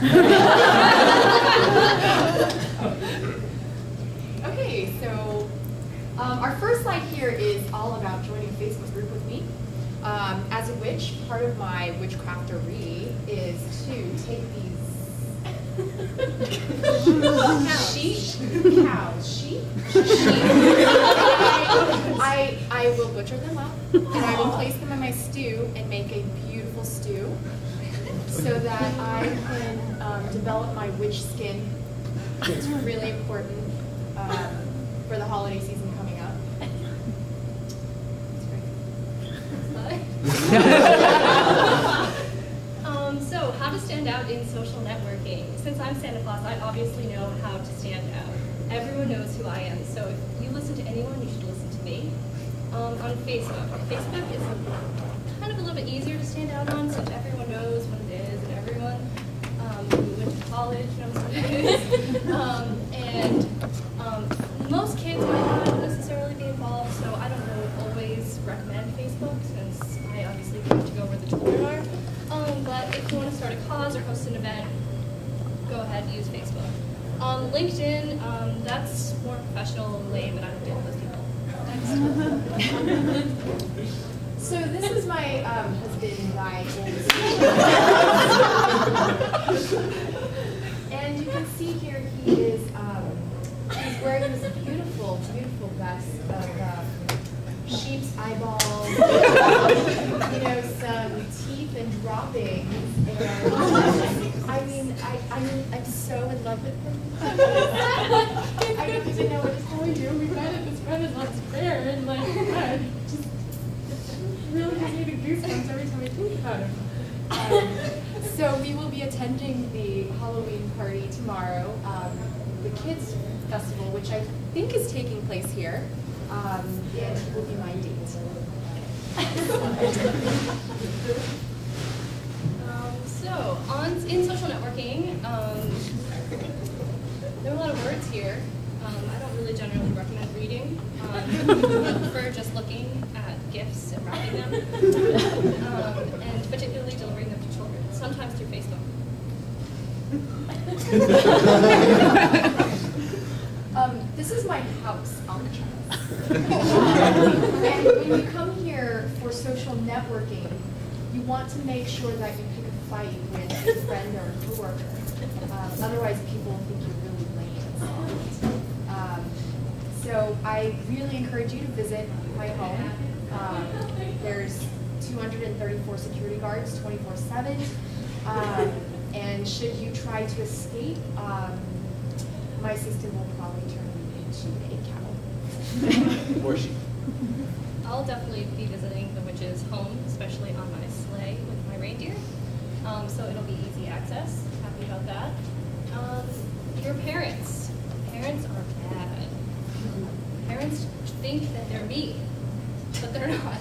Okay, so our first slide here is all about joining a Facebook group with me. As a witch, part of my witchcraftery is to take these sheep. I will butcher them up, and I will place them in my stew and make a beautiful stew so that I can develop my witch skin. It's really important for the holiday season coming up. So, how to stand out in social networking. Since I'm Santa Claus, I obviously know how to stand out. Everyone knows who I am, so if you listen to anyone, you should listen to me. On Facebook. Facebook is kind of a little bit easier to stand out on since everyone knows what it is and everyone who went to college knows what it is. Most kids might not necessarily be involved, so I don't really always recommend Facebook since I obviously like to go where the children are. But if you want to start a cause or host an event, go ahead and use Facebook. LinkedIn, that's more professional and lame, and I don't deal with those people. So this is my husband, my oldest. And you can see here he is he's wearing this beautiful, beautiful vest of sheep's eyeballs, you know, some teeth and droppings. And I'm so in love with him. I don't even know what to tell you. We met at this Renaissance fair, and like, God, just really gives me the goosebumps every time I think about him. So we will be attending the Halloween party tomorrow, the kids festival, which I think is taking place here, and he will be my date. In social networking, there are a lot of words here. I don't really generally recommend reading. I prefer just looking at GIFs and writing them, and particularly delivering them to children, sometimes through Facebook. This is my house on the and when you come here for social networking, you want to make sure that you pick a fight with a friend or a coworker. Otherwise, people think you're really lame. So I really encourage you to visit my home. There's 234 security guards, 24/7. And should you try to escape, my assistant will probably turn you into a cow. Or sheep. I'll definitely be visiting the witch's home, especially on my sleigh with my reindeer. So it'll be easy access. Happy about that. Your parents. Parents are bad. Parents think that they're me, but they're not.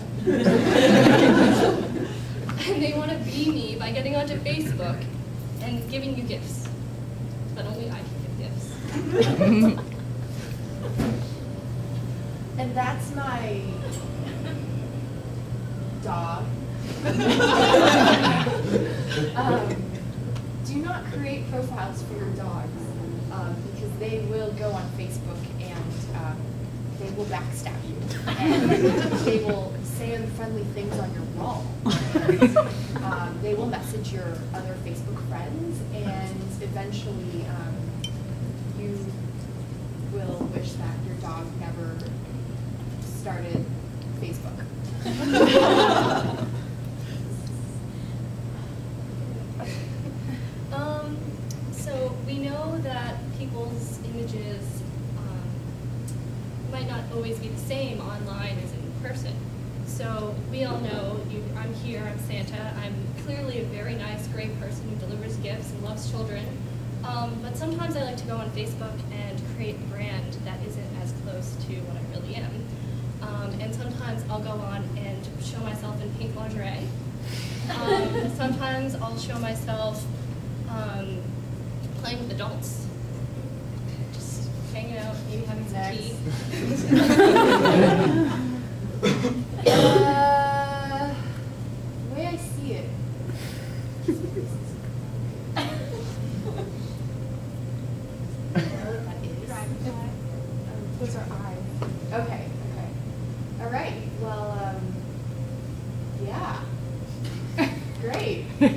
And they want to be me by getting onto Facebook and giving you gifts. But only I can give gifts. And that's my dog. Do not create profiles for your dogs because they will go on Facebook and they will backstab you. And they will say unfriendly things on your wall. And, they will message your other Facebook friends, and eventually you will wish that your dog never started Facebook. So we know that people's images might not always be the same online as in person. So we all know, I'm here, I'm Santa, I'm clearly a very nice, great person who delivers gifts and loves children. But sometimes I like to go on Facebook and create a brand that isn't as close to what I really am. And sometimes I'll go on and show myself in pink lingerie. Sometimes I'll show myself playing with adults, just hanging out, maybe having some tea. The way I see it, Okay,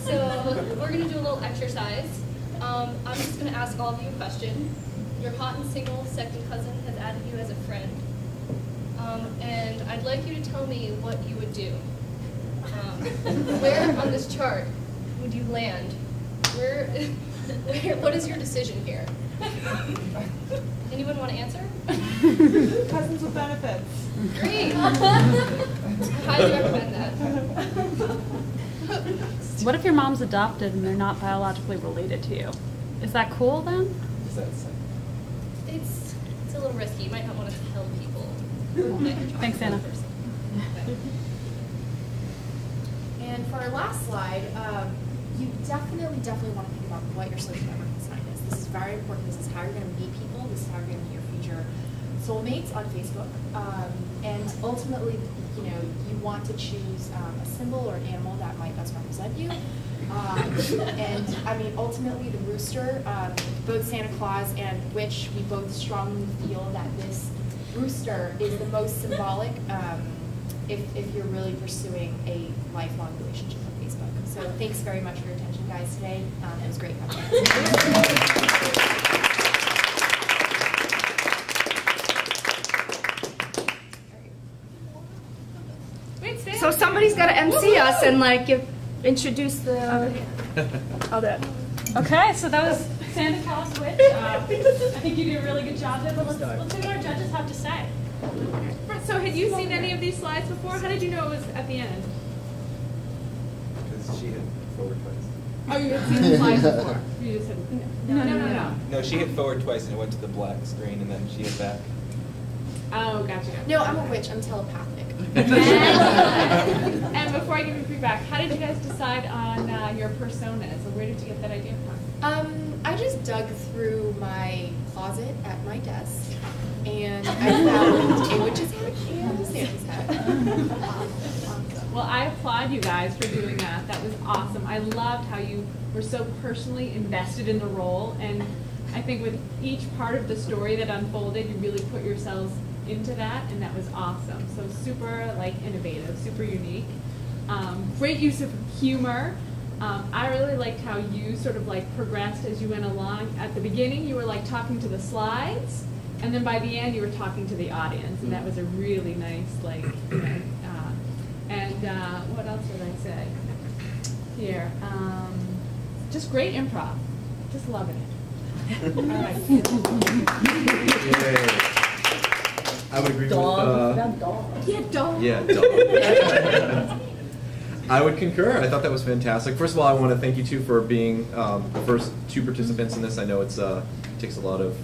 so we're going to do a little exercise. I'm just going to ask all of you a question. Your hot and single second cousin has added you as a friend. And I'd like you to tell me what you would do. Where on this chart would you land? What is your decision here? Anyone want to answer? Cousins with benefits. Great. I highly recommend that. What if your mom's adopted and they're not biologically related to you? Is that cool then? It's a little risky. You might not want to tell people. Thanks, Anna. And for our last slide, you definitely want to think about what your social networking sign is. This is very important. This is how you're going to meet people. This is how you're going to meet your future soulmates on Facebook. And ultimately, you want to choose a symbol or an animal that might best represent you. And I mean, ultimately, the rooster, both Santa Claus and Witch, we both strongly feel that this rooster is the most symbolic if you're really pursuing a lifelong relationship on Facebook. So thanks very much for your attention, guys, today. It was great having you. So somebody's got to MC us and like introduce the other. Okay, so that was Santa Claus Witch. I think you did a really good job there, but let's see what our judges have to say. So had you seen any of these slides before? How did you know it was at the end? Because she hit forward twice. Oh, you had seen the slides before. You just said no. No, she hit forward twice and it went to the black screen and then she hit back. Oh, gotcha. No, I'm a witch. I'm telepathic. And before I give you feedback, how did you guys decide on your personas, or where did you get that idea from? I just dug through my closet at my desk, and I found a witch's hat and a Santa's hat. Well, I applaud you guys for doing that. That was awesome. I loved how you were so personally invested in the role, and I think with each part of the story that unfolded, you really put yourselves into that, and that was awesome. So super innovative, super unique. Great use of humor. I really liked how you sort of progressed as you went along. At the beginning, you were talking to the slides, and then by the end, you were talking to the audience, and that was a really nice and what else did I say? Here, just great improv. Just loving it. All right. I would agree with dog. Yeah, dog. I would concur. I thought that was fantastic. First of all, I want to thank you two for being the first two participants in this. I know it takes a lot of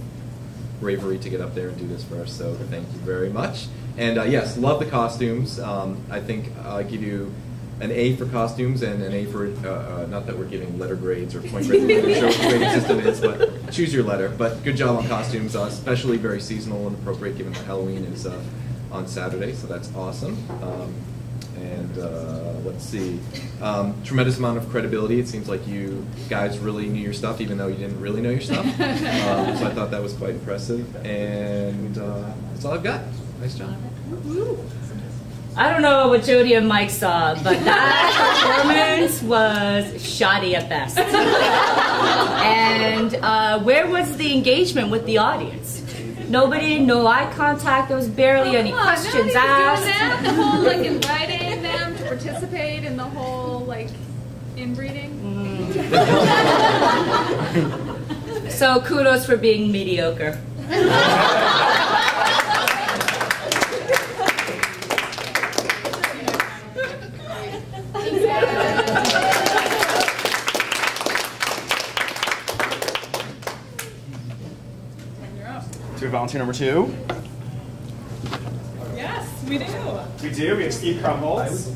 bravery to get up there and do this for us, so thank you very much. And yes, love the costumes. I think I'll give you an A for costumes and an A for, not that we're giving letter grades or point grades, what the grading system is, but choose your letter. But good job on costumes, especially very seasonal and appropriate given that Halloween is on Saturday, so that's awesome. And let's see, tremendous amount of credibility. It seems like you guys really knew your stuff, even though you didn't really know your stuff. So I thought that was quite impressive. And that's all I've got. Nice job. I don't know what Jody and Mike saw, but that performance was shoddy at best. And where was the engagement with the audience? Nobody, no eye contact. There was barely any questions asked. That, the whole inviting them to participate in the whole inbreeding. So kudos for being mediocre. Do we have volunteer number 2? Yes, we do. We do. We have Steve Crumholtz.